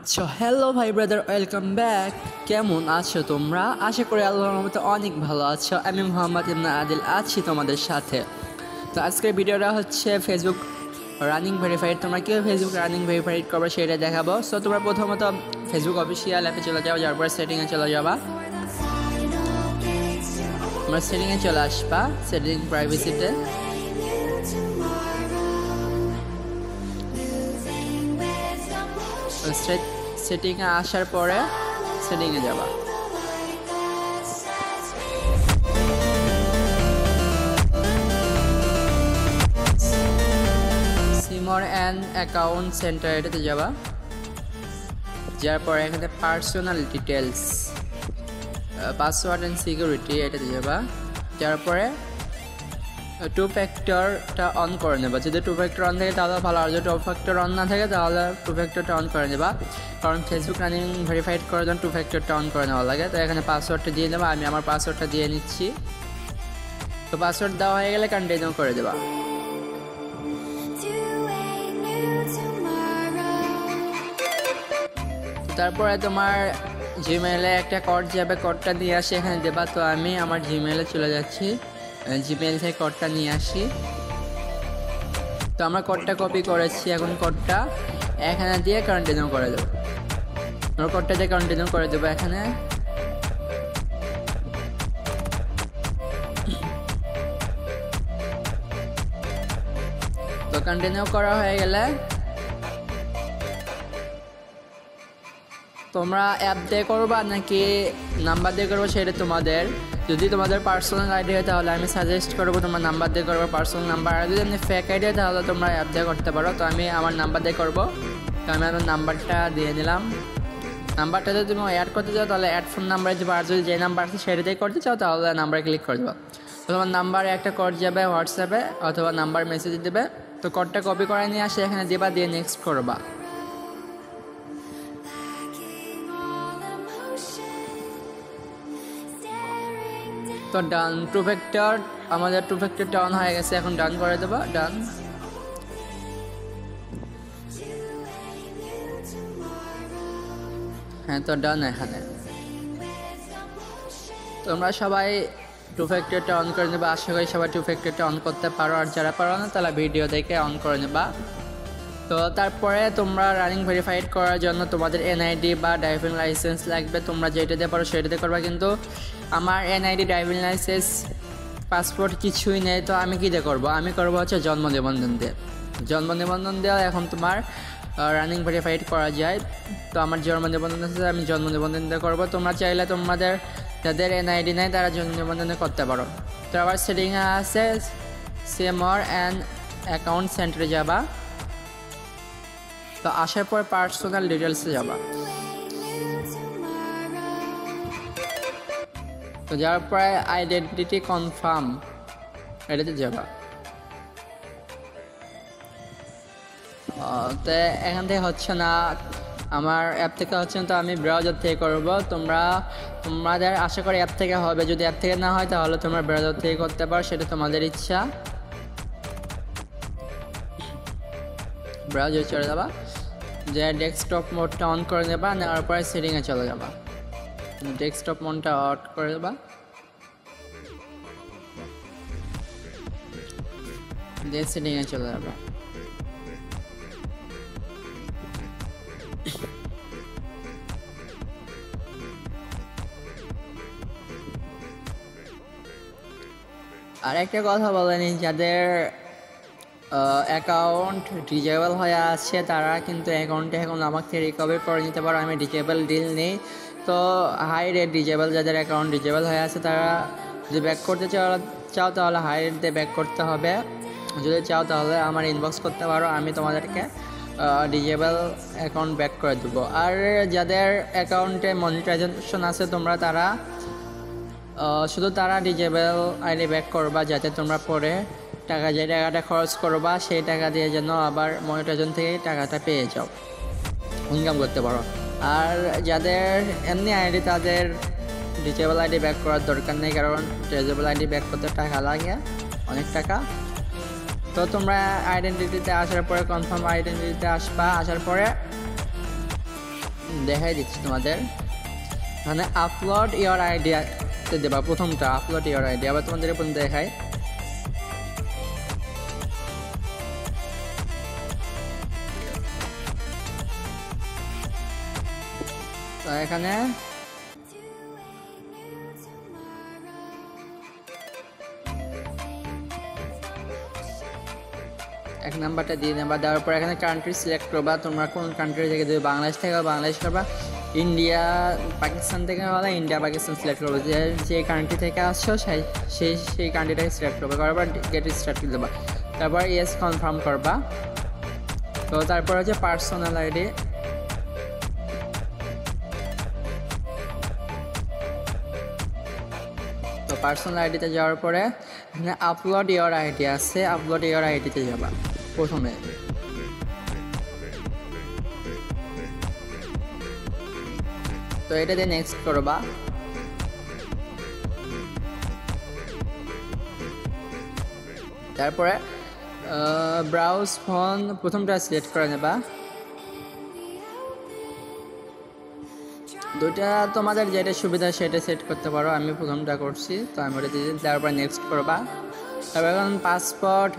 আচ্ছা হ্যালো ভাই brother, welcome back. কেমন আছো তোমরা? আশা করি আল্লাহর রহমতে অনেক ভালো আছো। আমি মোহাম্মদ ইবনে আদিল আছি তোমাদের সাথে। তো আজকের ভিডিওটা হচ্ছে ফেসবুক রানিং ভেরিফাইড। তোমরা কীভাবে ফেসবুক রানিং ভেরিফাইড করবে সেটা দেখাবো। সো তোমরা প্রথমত ফেসবুক অফিসিয়াল অ্যাপে চলে যাও, যাওয়ার পর সেটিংয়ে চলে যাবা। তোমরা সেটিংয়ে চলে আসবা, সেটিং প্রাইভেসিতে। সেটিংয়ে আসার পরে সেটিংয়ে যাবা। সিমর অ্যান্ড অ্যাকাউন্ট সেন্টার এটাতে যাবা। যাওয়ার পরে এখানে personal details, password and security এটাতে যাবা। যাওয়ার পরে টু ফ্যাক্টরটা অন করে নেবা। যদি টু ফ্যাক্টর অন থাকে তাহলে ভালো, আর যদি টু ফ্যাক্টর অন না থাকে তাহলে টু ফ্যাক্টরটা অন করে নেবা। কারণ ফেসবুক রানিং ভেরিফাইড করার জন্য টু ফ্যাক্টরটা অন করে নেওয়া লাগে। তো এখানে পাসওয়ার্ডটা দিয়ে নেবা। আমি আমার পাসওয়ার্ডটা দিয়ে নিচ্ছি। তো পাসওয়ার্ড দেওয়া হয়ে গেলে কন্টিনিউ করে দেবা। তারপরে তোমার জিমেইলে একটা কোড যাবে, কোডটা দিয়ে আসি এখানে দেবা। তো আমি আমার জিমেইলে চলে যাচ্ছি, জিমেইল থেকে কোডটা নিয়ে আসি। তো আমরা কোডটা কপি করেছি, এখন কোডটা এখানে দিয়ে কন্টিনিউ করে দেবো। আমরা কোডটা দিয়ে কন্টিনিউ করে দেবো এখানে। তো কন্টিনিউ করা হয়ে গেলে তোমরা অ্যাপ দিয়ে করবা নাকি নাম্বার দিয়ে করবো সেটা তোমাদের। যদি তোমাদের পার্সোনাল আইডি হয় তাহলে আমি সাজেস্ট করবো তোমার নাম্বার দিয়ে করবো, পার্সোনাল নাম্বার। আর যদি এমনি ফেক আইডি হয় তাহলে তোমরা অ্যাপ দিয়ে করতে পারো। তো আমি আমার নাম্বার দিয়ে করবো। তো আমি আমার নাম্বারটা দিয়ে নিলাম। নাম্বারটা যদি তুমি অ্যাড করতে চাও তাহলে অ্যাড ফোন নাম্বারে যাবো, আর যদি যে নাম্বার আছে সেটা দিয়ে করতে চাও তাহলে নাম্বারে ক্লিক করে দেবো। তো তোমার নাম্বারে একটা কোড যাবে হোয়াটসঅ্যাপে, অথবা নাম্বার মেসেজ দেবে। তো কোডটা কপি করে নিয়ে আসে এখানে দিবা, দিয়ে নেক্সট করবা। তো ডান, টু ফ্যাক্টর আমাদের টু ফ্যাক্টরটা অন হয়ে গেছে। এখন ডান করে দেবো, ডান। হ্যাঁ, তো ডান। এখানে তোমরা সবাই টু ফ্যাক্টরটা অন করে নেবা। আশা করি সবাই টু ফ্যাক্টরটা অন করতে পারো, আর যারা পারো না তারা ভিডিও দেখে অন করে নেবা। তো তারপরে তোমরা রানিং ভেরিফাইড করার জন্য তোমাদের এনআইডি বা ড্রাইভিং লাইসেন্স লাগবে। তোমরা যেটাতে পারো সেটাতে করবা, কিন্তু আমার এনআইডি, ড্রাইভিং লাইসেন্স, পাসপোর্ট কিছুই নেই। তো আমি কী দিয়ে করবো? আমি করবো হচ্ছে জন্ম নিবন্ধন দিয়ে। জন্ম নিবন্ধন দেওয়া এখন তোমার রানিং ভেরিফাইড করা যায়। তো আমার জন্ম নিবন্ধন আছে, আমি জন্ম নিবন্ধন দিয়ে করবো। তোমরা চাইলে তোমাদের যাদের এনআইডি নেই তারা জন্ম নিবন্ধনে করতে পারো। তো আবার সেটিংয়ে আছে সিমর অ্যান্ড অ্যাকাউন্ট সেন্টারে যাবা। তো আসার পর পার্সোনাল ডিটেলসে যাবা। তো যাওয়ার পরে আইডেন্টিটি কনফার্ম এটাতে যাবা। তো এখান থেকে হচ্ছে না, আমার অ্যাপ থেকে হচ্ছে না, তো আমি ব্রাউজার থেকে করব। তোমাদের আশা করি অ্যাপ থেকে হবে। যদি অ্যাপ থেকে না হয় তাহলে তোমরা ব্রাউজার থেকে করতে পারো, সেটা তোমাদের ইচ্ছা। ব্রাউজার চলে যাবা, যে ডেস্কটপ মোডটা অন করে নেবা। নেওয়ার পরে সেটিংয়ে চলে যাবা, ডেস্কটপ মোডটা অন করে দেবা। দিয়ে সেটিংয়ে চলে যাবা। আর একটা কথা বলেনি, যাদের অ্যাকাউন্ট ডিজেবল হয়ে আছে তারা কিন্তু অ্যাকাউন্টে এখন আমাকে থেকে রিকভারি করে নিতে পারো। আমি ডিজেবল ডিল নেই। তো হাই রেট ডিজেবল, যাদের অ্যাকাউন্ট ডিজেবল হয়ে আছে তারা যদি ব্যাক করতে চাও তাহলে হাই রেট দিয়ে ব্যাক করতে হবে। যদি চাও তাহলে আমার ইনবক্স করতে পারো, আমি তোমাদেরকে ডিজেবল অ্যাকাউন্ট ব্যাক করে দেবো। আর যাদের অ্যাকাউন্টে মনিটাইজেশন আছে তোমরা তারা শুধু তারা ডিজেবল আইডি ব্যাক করবা, যাতে তোমরা পরে যে টাকাটা খরচ করবা সেই টাকা দিয়ে যেন আবার মনিটাইজেশন থেকে টাকাটা পেয়ে যাও, ইনকাম করতে পারো। আর যাদের এমনি আইডি তাদের ডিজেবল আইডি ব্যাক করার দরকার নেই, কারণ ডিজেবল আইডি ব্যাক করতে টাকা লাগে, অনেক টাকা। তো তোমরা আইডেন্টিটিতে আসার পরে কনফার্ম আইডেন্টিটিতে আসবা। আসার পরে দেখাই দিচ্ছি তোমাদের। মানে আপলোড ইওর আইডিয়া দেবা, প্রথমটা আপলোড ইওর আইডিয়া। আবার তোমাদের প্রথম দেখাই, তো এখানে এক নাম্বারটা দিয়ে নেবা। দেওয়ার পর এখানে কান্ট্রি সিলেক্ট করবা, তোমরা কোন কান্ট্রি থেকে দেবে, বাংলাদেশ থেকে বাংলাদেশ করবা, ইন্ডিয়া পাকিস্তান থেকে হলে ইন্ডিয়া পাকিস্তান সিলেক্ট করবে, যে কান্ট্রি থেকে আসছো সেই কান্ট্রিটাকে সিলেক্ট করবে। করার পর গেট স্টার্ট করে দেবা, তারপর ইয়েস কনফার্ম করবা। তো তারপর হচ্ছে পার্সোনাল আইডি, তো পার্সোনাল আইডিতে যাওয়ার পরে এখানে আপলোড ইওর আইডি আছে, আপলোড ইওর আইডিতে যাবা প্রথমে। তো এটা দিয়ে নেক্সট করবা। তারপরে ব্রাউজ ফোন প্রথমটা সিলেক্ট করে নেবা। দুইটা তোমাদের যেটা সুবিধা সেটা সেট করতে পারো, আমি প্রথমটা করছি, তো আমি ওটা দিয়ে তারপর নেক্সট করবা। তারপর এখন passport,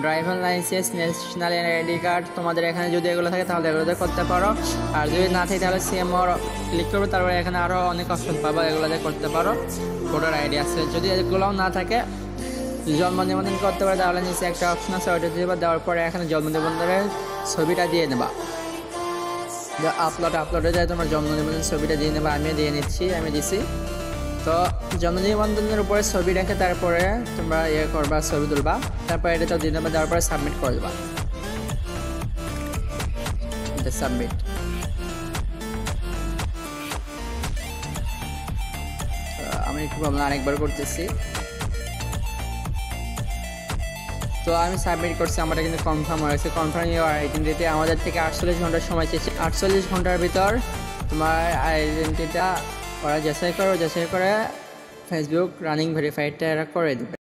driver licence, national ID card, তোমাদের এখানে যদি এগুলো থাকে তাহলে এগুলোতে করতে পারো, আর যদি না থাকে তাহলে সিএমআর ক্লিক করবে। তারপরে এখানে আরও অনেক অপশন পাবা, এগুলোতে করতে পারো। ভোটার আইডি আছে, যদি এগুলোও না থাকে জন্ম নিবন্ধন করতে পারে, তাহলে নিচে একটা অপশন আছে ওইটা দিয়ে দেওয়ার পরে এখানে জন্ম নিবন্ধনের ছবিটা দিয়ে নেবা। আপলোডে যায় তোমার জন্ম নিবন্ধন ছবিটা দিয়ে নেবা, আমি দিয়ে নিচ্ছি, আমি দিছি। তো জন্ম নিবন্ধনের উপরে ছবি রেখে তারপরে তোমরা করবা, ছবি তুলবা, তারপরে এটা দিয়ে নেবা, দেওয়ার পরে সাবমিট করে দেবা। সাবমিট, আমি একটু ভাবলাম আরেকবার করতেছি। তো আমি সাবমিট করছি, আমারটা কিন্তু কনফার্ম হয়েছে। কনফার্ম ইওর আইডেন্টিটি আমাদের থেকে 48 ঘন্টার সময় চেয়েছে, 48 ঘন্টার ভিতর তোমার আইডেন্টিটিটা ওরা যাচাই করে ফেসবুক রানিং ভেরিফাইডটা এরা করে দেবে।